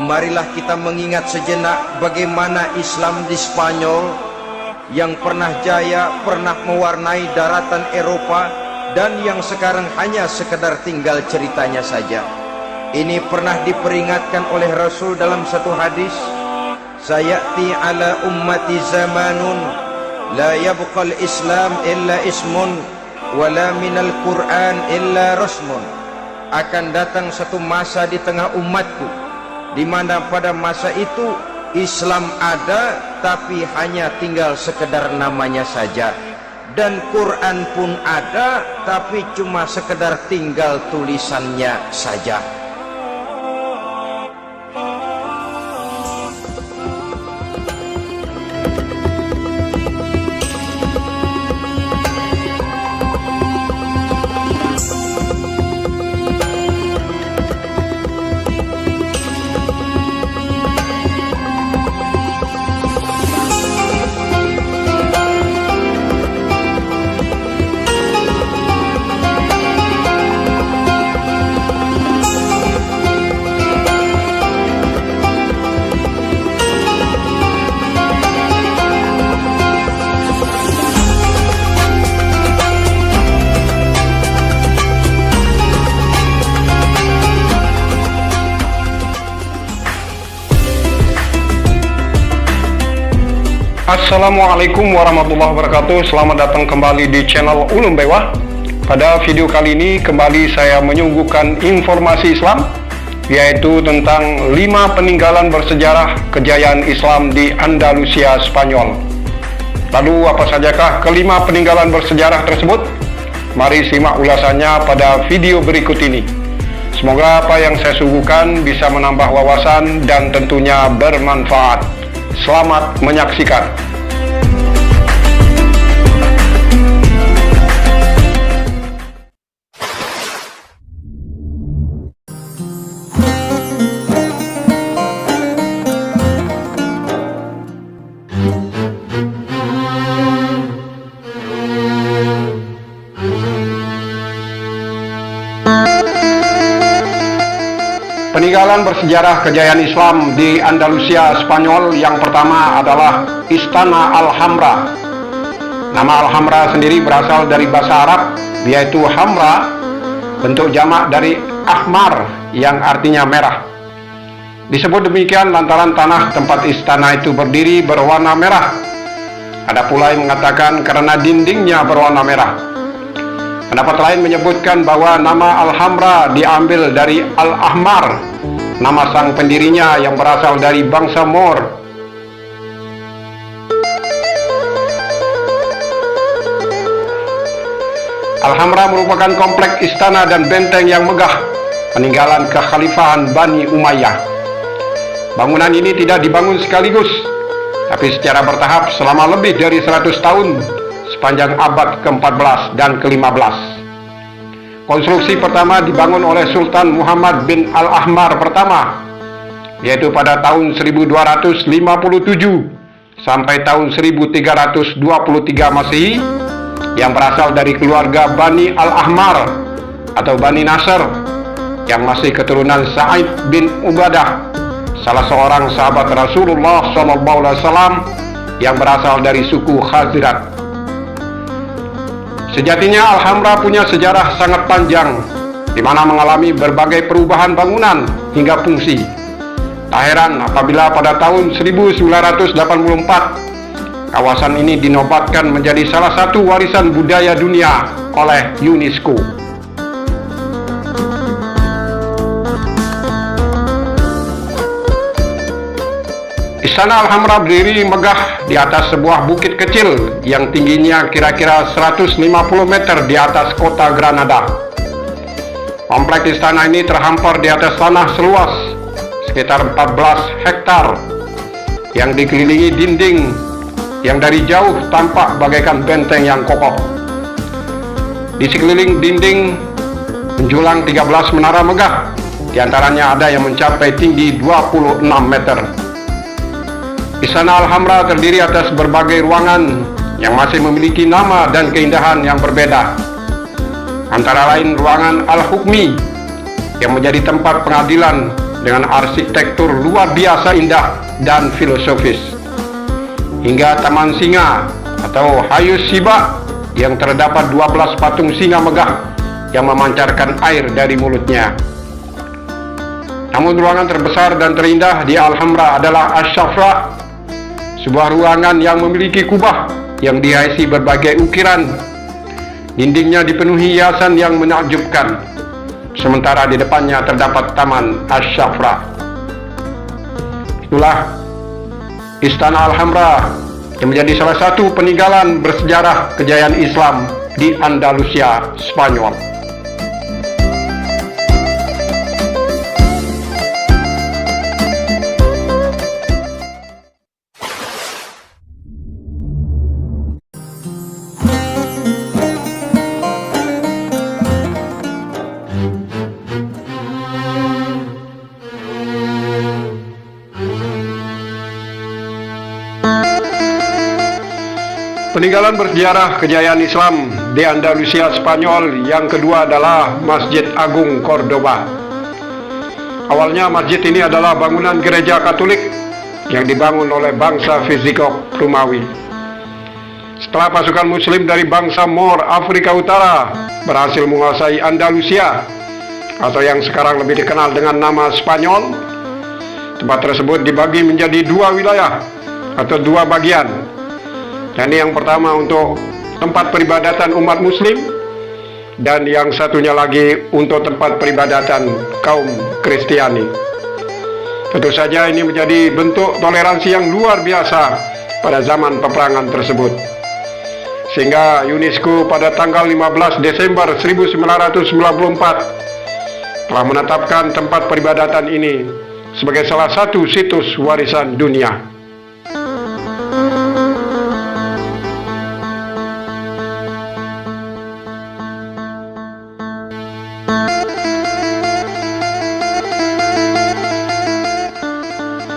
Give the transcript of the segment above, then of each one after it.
marilah kita mengingat sejenak bagaimana Islam di Spanyol yang pernah jaya, pernah mewarnai daratan Eropa, dan yang sekarang hanya sekedar tinggal ceritanya saja. Ini pernah diperingatkan oleh Rasul dalam satu hadis, sayati ala ummati zamanun la yabqal Islam illa ismun wala minal Quran illa rasmun. Akan datang satu masa di tengah umatku di mana pada masa itu Islam ada tapi hanya tinggal sekedar namanya saja, dan Quran pun ada tapi cuma sekedar tinggal tulisannya saja. Assalamualaikum warahmatullahi wabarakatuh. Selamat datang kembali di channel Ulum Bewah. Pada video kali ini kembali saya menyuguhkan informasi Islam, yaitu tentang 5 peninggalan bersejarah kejayaan Islam di Andalusia, Spanyol. Lalu apa sajakah kelima peninggalan bersejarah tersebut? Mari simak ulasannya pada video berikut ini. Semoga apa yang saya suguhkan bisa menambah wawasan dan tentunya bermanfaat. Selamat menyaksikan. Peninggalan bersejarah kejayaan Islam di Andalusia, Spanyol yang pertama adalah Istana Alhambra. Nama Alhambra sendiri berasal dari bahasa Arab, yaitu hamra, bentuk jamak dari ahmar yang artinya merah. Disebut demikian lantaran tanah tempat istana itu berdiri berwarna merah. Ada pula yang mengatakan karena dindingnya berwarna merah. Pendapat lain menyebutkan bahwa nama Alhambra diambil dari Al-Ahmar, nama sang pendirinya yang berasal dari bangsa Moor. Alhambra merupakan kompleks istana dan benteng yang megah, peninggalan kekhalifahan Bani Umayyah. Bangunan ini tidak dibangun sekaligus, tapi secara bertahap selama lebih dari 100 tahun, sepanjang abad ke-14 dan ke-15. Konstruksi pertama dibangun oleh Sultan Muhammad bin Al-Ahmar pertama, yaitu pada tahun 1257 sampai tahun 1323 Masehi, yang berasal dari keluarga Bani Al-Ahmar atau Bani Nasr, yang masih keturunan Sa'id bin Ubadah, salah seorang sahabat Rasulullah SAW yang berasal dari suku Khazraj. Sejatinya Alhambra punya sejarah sangat panjang, di mana mengalami berbagai perubahan bangunan hingga fungsi. Tak heran apabila pada tahun 1984 kawasan ini dinobatkan menjadi salah satu warisan budaya dunia oleh UNESCO. Istana Alhambra berdiri megah di atas sebuah bukit kecil yang tingginya kira-kira 150 meter di atas kota Granada. Kompleks istana ini terhampar di atas tanah seluas sekitar 14 hektar yang dikelilingi dinding yang dari jauh tampak bagaikan benteng yang kokoh. Di sekeliling dinding menjulang 13 menara megah, di antaranya ada yang mencapai tinggi 26 meter. Istana Alhambra terdiri atas berbagai ruangan yang masih memiliki nama dan keindahan yang berbeda. Antara lain ruangan Al-Hukmi yang menjadi tempat pengadilan dengan arsitektur luar biasa indah dan filosofis, hingga Taman Singa atau Hayus Siba yang terdapat 12 patung singa megah yang memancarkan air dari mulutnya. Namun ruangan terbesar dan terindah di Alhambra adalah Ash-Shafra, sebuah ruangan yang memiliki kubah yang dihiasi berbagai ukiran. Dindingnya dipenuhi hiasan yang menakjubkan, sementara di depannya terdapat Taman Ash-Shafra. Itulah Istana Alhambra yang menjadi salah satu peninggalan bersejarah kejayaan Islam di Andalusia, Spanyol. Peninggalan bersejarah kejayaan Islam di Andalusia, Spanyol yang kedua adalah Masjid Agung Cordoba. Awalnya masjid ini adalah bangunan gereja Katolik yang dibangun oleh bangsa Visigoth Romawi. Setelah pasukan Muslim dari bangsa Moor Afrika Utara berhasil menguasai Andalusia atau yang sekarang lebih dikenal dengan nama Spanyol, tempat tersebut dibagi menjadi dua wilayah atau dua bagian. Dan yang pertama untuk tempat peribadatan umat Muslim, dan yang satunya lagi untuk tempat peribadatan kaum Kristiani. Tentu saja ini menjadi bentuk toleransi yang luar biasa pada zaman peperangan tersebut, sehingga UNESCO pada tanggal 15 Desember 1994 telah menetapkan tempat peribadatan ini sebagai salah satu situs warisan dunia.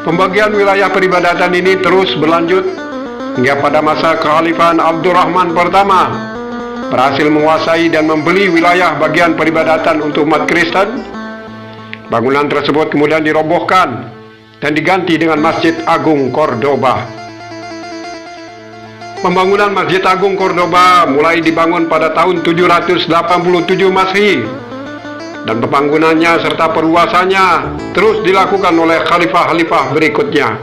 Pembagian wilayah peribadatan ini terus berlanjut hingga pada masa kekhalifahan Abdurrahman pertama berhasil menguasai dan membeli wilayah bagian peribadatan untuk umat Kristen. Bangunan tersebut kemudian dirobohkan dan diganti dengan Masjid Agung Cordoba. Pembangunan Masjid Agung Cordoba mulai dibangun pada tahun 787 Masehi, dan pembangunannya serta perluasannya terus dilakukan oleh khalifah-khalifah berikutnya.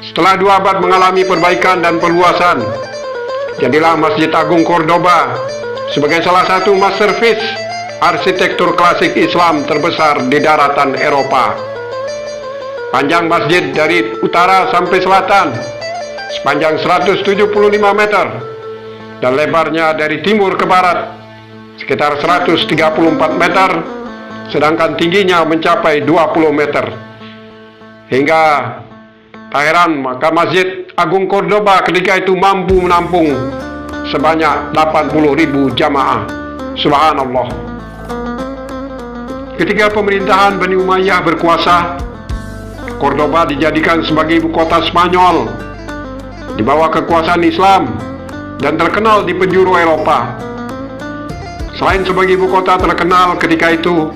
Setelah 2 abad mengalami perbaikan dan perluasan, jadilah Masjid Agung Cordoba sebagai salah satu masterpiece arsitektur klasik Islam terbesar di daratan Eropa. Panjang masjid dari utara sampai selatan sepanjang 175 meter, dan lebarnya dari timur ke barat sekitar 134 meter, sedangkan tingginya mencapai 20 meter. Hingga tak heran maka Masjid Agung Cordoba ketika itu mampu menampung sebanyak 80.000 jamaah. Subhanallah. Ketika pemerintahan Bani Umayyah berkuasa, Cordoba dijadikan sebagai ibu kota Spanyol di bawah kekuasaan Islam dan terkenal di penjuru Eropa. Selain sebagai ibu kota terkenal ketika itu,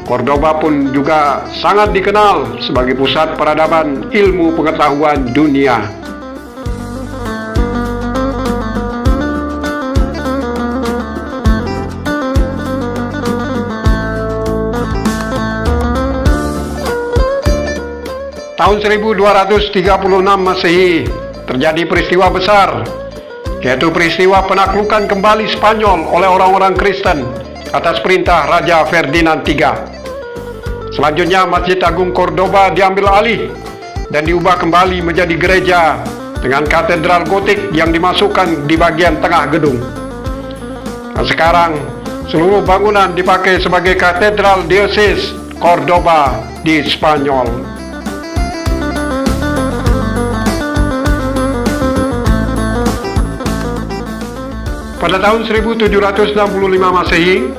Cordoba pun juga sangat dikenal sebagai pusat peradaban ilmu pengetahuan dunia. Tahun 1236 Masehi terjadi peristiwa besar, yaitu peristiwa penaklukan kembali Spanyol oleh orang-orang Kristen atas perintah Raja Ferdinand III. Selanjutnya Masjid Agung Cordoba diambil alih dan diubah kembali menjadi gereja dengan katedral gotik yang dimasukkan di bagian tengah gedung. Dan sekarang seluruh bangunan dipakai sebagai katedral Diocese Cordoba di Spanyol. Pada tahun 1765 Masehi,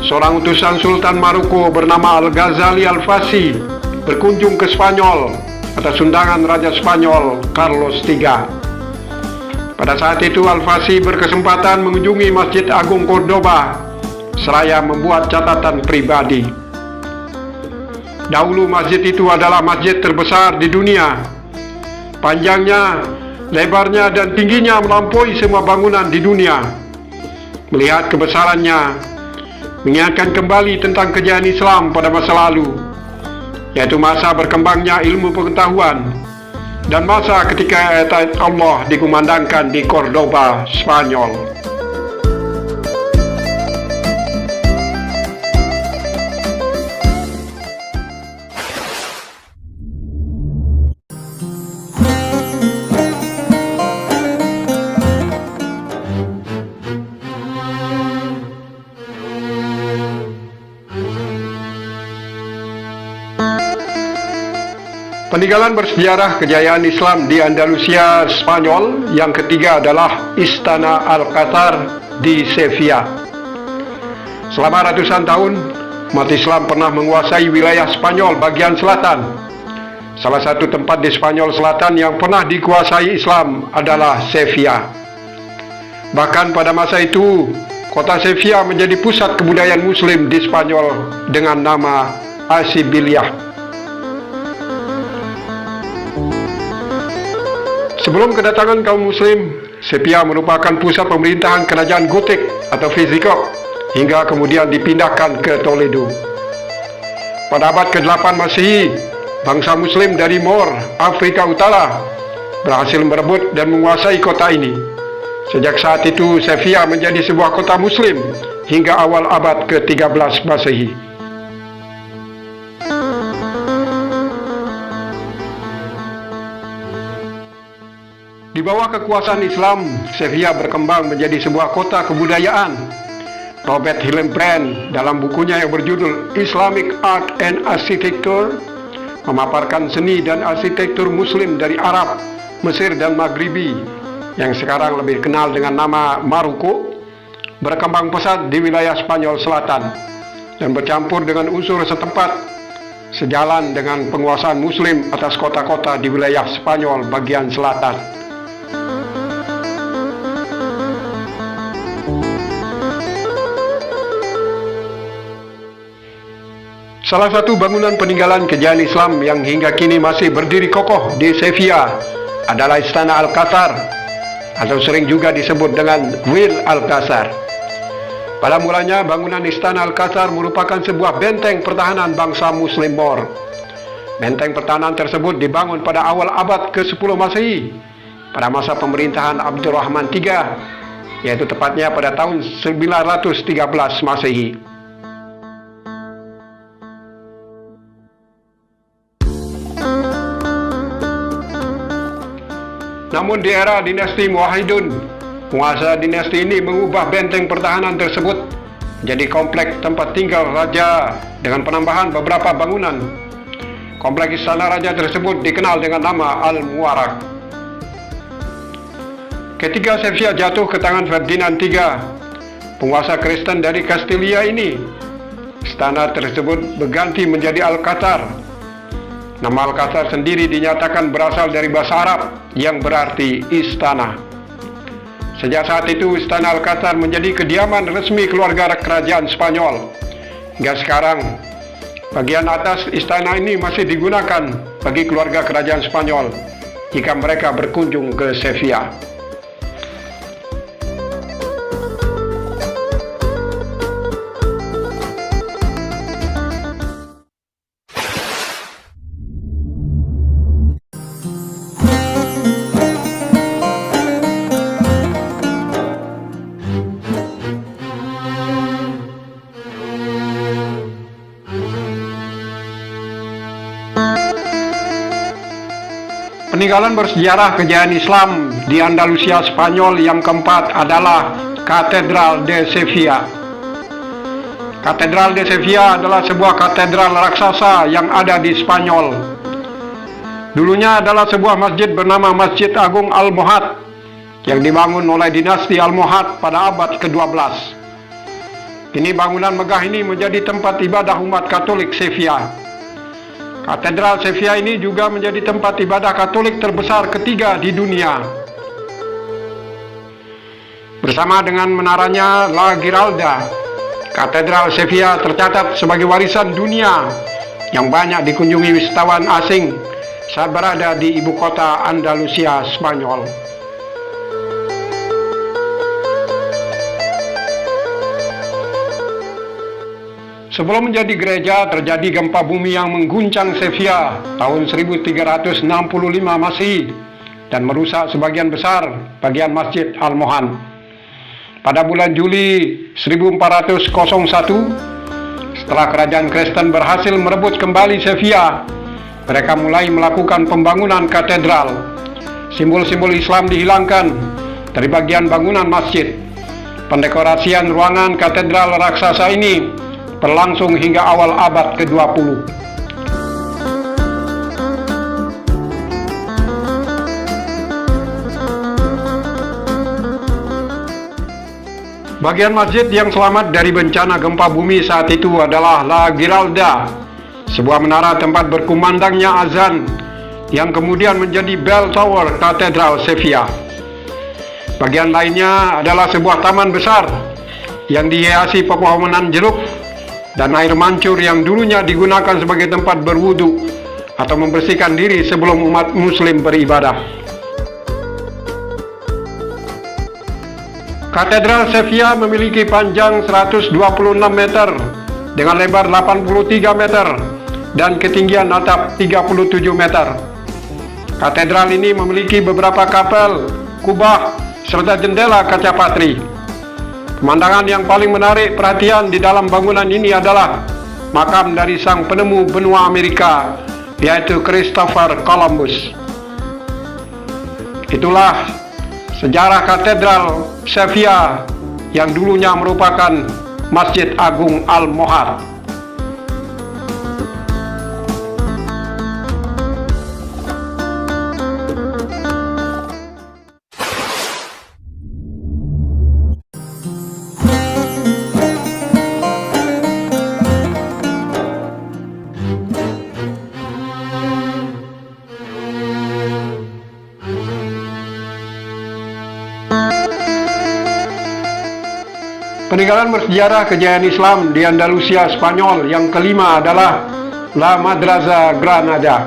seorang utusan Sultan Maroko bernama Al-Ghazali Al-Fassi berkunjung ke Spanyol atas undangan Raja Spanyol Carlos III. Pada saat itu Al-Fassi berkesempatan mengunjungi Masjid Agung Cordoba seraya membuat catatan pribadi. Dahulu masjid itu adalah masjid terbesar di dunia. Panjangnya, lebarnya, dan tingginya melampaui semua bangunan di dunia. Melihat kebesarannya, mengingatkan kembali tentang kejayaan Islam pada masa lalu, yaitu masa berkembangnya ilmu pengetahuan dan masa ketika ayat-ayat Allah dikumandangkan di Cordoba, Spanyol. Peninggalan bersejarah kejayaan Islam di Andalusia, Spanyol yang ketiga adalah Istana Alcázar di Sevilla. Selama ratusan tahun, umat Islam pernah menguasai wilayah Spanyol bagian selatan. Salah satu tempat di Spanyol selatan yang pernah dikuasai Islam adalah Sevilla. Bahkan pada masa itu, kota Sevilla menjadi pusat kebudayaan Muslim di Spanyol dengan nama Asibiliah. Sebelum kedatangan kaum Muslim, Sevilla merupakan pusat pemerintahan kerajaan Gotik atau Visigoth hingga kemudian dipindahkan ke Toledo. Pada abad ke-8 Masehi, bangsa Muslim dari Moor, Afrika Utara, berhasil merebut dan menguasai kota ini. Sejak saat itu, Sevilla menjadi sebuah kota Muslim hingga awal abad ke-13 Masehi. Di bawah kekuasaan Islam, Sevilla berkembang menjadi sebuah kota kebudayaan. Robert Hillenbrand dalam bukunya yang berjudul Islamic Art and Architecture memaparkan seni dan arsitektur Muslim dari Arab, Mesir, dan Maghribi yang sekarang lebih dikenal dengan nama Maroko, berkembang pesat di wilayah Spanyol Selatan dan bercampur dengan unsur setempat, sejalan dengan penguasaan Muslim atas kota-kota di wilayah Spanyol bagian selatan. Salah satu bangunan peninggalan kejayaan Islam yang hingga kini masih berdiri kokoh di Sevilla adalah Istana Alcázar, atau sering juga disebut dengan Will Alcázar. Pada mulanya, bangunan Istana Alcázar merupakan sebuah benteng pertahanan bangsa Muslim Moor. Benteng pertahanan tersebut dibangun pada awal abad ke-10 Masehi, pada masa pemerintahan Abdurrahman III, yaitu tepatnya pada tahun 913 Masehi. Namun di era dinasti Muwahhidun, penguasa dinasti ini mengubah benteng pertahanan tersebut menjadi kompleks tempat tinggal raja dengan penambahan beberapa bangunan. Kompleks istana raja tersebut dikenal dengan nama Al-Mubarak. Ketika Sevilla jatuh ke tangan Ferdinand III, penguasa Kristen dari Kastilia ini, istana tersebut berganti menjadi Alcázar. Nama Alcázar sendiri dinyatakan berasal dari bahasa Arab yang berarti istana. Sejak saat itu, Istana Alcázar menjadi kediaman resmi keluarga kerajaan Spanyol. Hingga sekarang, bagian atas istana ini masih digunakan bagi keluarga kerajaan Spanyol jika mereka berkunjung ke Sevilla. Peninggalan bersejarah kejayaan Islam di Andalusia Spanyol yang keempat adalah Katedral de Sevilla. Katedral de Sevilla adalah sebuah katedral raksasa yang ada di Spanyol. Dulunya adalah sebuah masjid bernama Masjid Agung Almohad yang dibangun oleh dinasti Almohad pada abad ke-12. Kini bangunan megah ini menjadi tempat ibadah umat Katolik Sevilla. Katedral Sevilla ini juga menjadi tempat ibadah Katolik terbesar ketiga di dunia. Bersama dengan menaranya La Giralda, Katedral Sevilla tercatat sebagai warisan dunia yang banyak dikunjungi wisatawan asing saat berada di ibu kota Andalusia, Spanyol. Sebelum menjadi gereja, terjadi gempa bumi yang mengguncang Sevilla tahun 1365 Masehi dan merusak sebagian besar bagian Masjid Al-Mohan. Pada bulan Juli 1401, setelah kerajaan Kristen berhasil merebut kembali Sevilla, mereka mulai melakukan pembangunan katedral. Simbol-simbol Islam dihilangkan dari bagian bangunan masjid. Pendekorasian ruangan katedral raksasa ini berlangsung hingga awal abad ke-20. Bagian masjid yang selamat dari bencana gempa bumi saat itu adalah La Giralda, sebuah menara tempat berkumandangnya azan yang kemudian menjadi bell tower katedral Sevilla. Bagian lainnya adalah sebuah taman besar yang dihiasi pepohonan jeruk dan air mancur yang dulunya digunakan sebagai tempat berwudu atau membersihkan diri sebelum umat muslim beribadah. Katedral Sevilla memiliki panjang 126 meter dengan lebar 83 meter dan ketinggian atap 37 meter. Katedral ini memiliki beberapa kapel, kubah, serta jendela kaca patri. Pemandangan yang paling menarik perhatian di dalam bangunan ini adalah makam dari sang penemu benua Amerika, yaitu Christopher Columbus. Itulah sejarah katedral Sevilla yang dulunya merupakan Masjid Agung Al-Mohad. Peninggalan bersejarah kejayaan Islam di Andalusia, Spanyol yang kelima adalah La Madrasa Granada.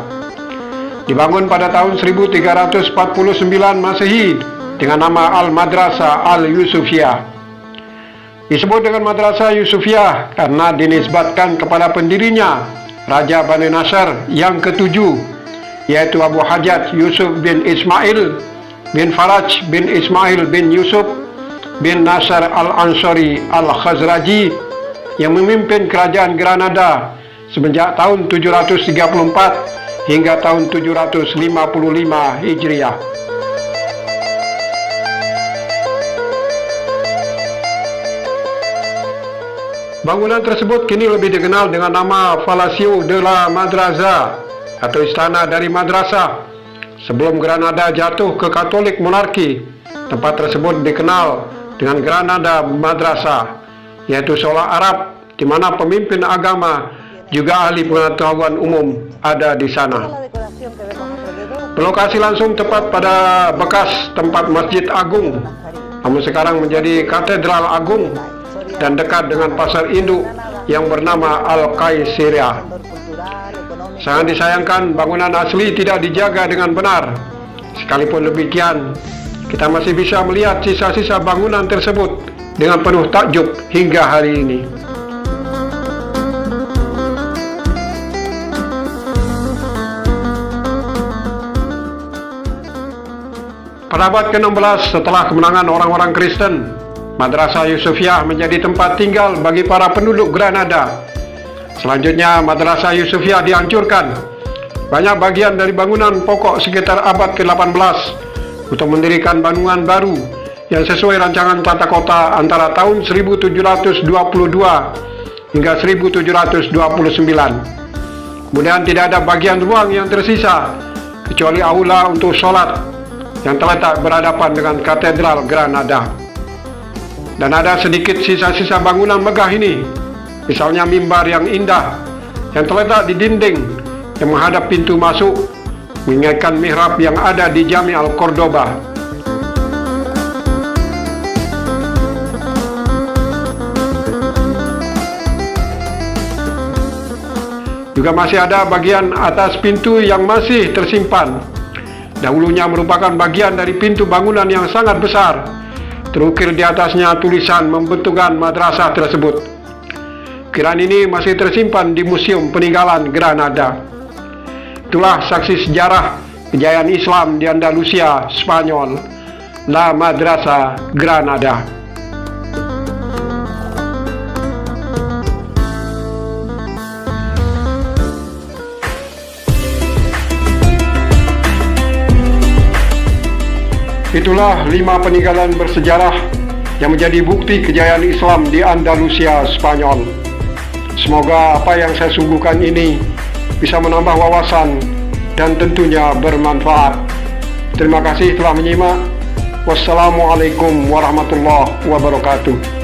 Dibangun pada tahun 1349 Masehi dengan nama Al-Madrasa Al-Yusufiyah. Disebut dengan Madrasa Yusufiyah karena dinisbatkan kepada pendirinya, Raja Bani Nasr yang ketujuh, yaitu Abu Hajjaj Yusuf bin Ismail bin Faraj bin Ismail bin Yusuf bin Nasr al-Ansari al-Khazraji yang memimpin kerajaan Granada semenjak tahun 734 hingga tahun 755 Hijriah. Bangunan tersebut kini lebih dikenal dengan nama Palacio de la Madrasa atau Istana dari Madrasah. Sebelum Granada jatuh ke Katolik monarki, tempat tersebut dikenal dengan Granada Madrasah, yaitu seolah Arab, di mana pemimpin agama juga ahli pengetahuan umum ada di sana. Berlokasi langsung tepat pada bekas tempat Masjid Agung, namun sekarang menjadi Katedral Agung dan dekat dengan pasar induk yang bernama Al-Qaisiriyah. Sangat disayangkan bangunan asli tidak dijaga dengan benar. Sekalipun demikian, kita masih bisa melihat sisa-sisa bangunan tersebut dengan penuh takjub hingga hari ini. Pada abad ke-16 setelah kemenangan orang-orang Kristen, Madrasah Yusufiyah menjadi tempat tinggal bagi para penduduk Granada. Selanjutnya Madrasah Yusufiyah dihancurkan. Banyak bagian dari bangunan pokok sekitar abad ke-18 untuk mendirikan bangunan baru yang sesuai rancangan tata kota antara tahun 1722 hingga 1729. Kemudian tidak ada bagian ruang yang tersisa kecuali aula untuk sholat yang terletak berhadapan dengan Katedral Granada. Dan ada sedikit sisa-sisa bangunan megah ini, misalnya mimbar yang indah yang terletak di dinding yang menghadap pintu masuk, mengingatkan mihrab yang ada di Jami Al-Cordoba. Juga masih ada bagian atas pintu yang masih tersimpan. Dahulunya merupakan bagian dari pintu bangunan yang sangat besar. Terukir di atasnya tulisan membentukkan madrasah tersebut. Ukiran ini masih tersimpan di Museum Peninggalan Granada. Itulah saksi sejarah kejayaan Islam di Andalusia, Spanyol, La Madrasa Granada. Itulah 5 peninggalan bersejarah yang menjadi bukti kejayaan Islam di Andalusia, Spanyol. Semoga apa yang saya sungguhkan ini bisa menambah wawasan dan tentunya bermanfaat. Terima kasih telah menyimak. Wassalamualaikum warahmatullahi wabarakatuh.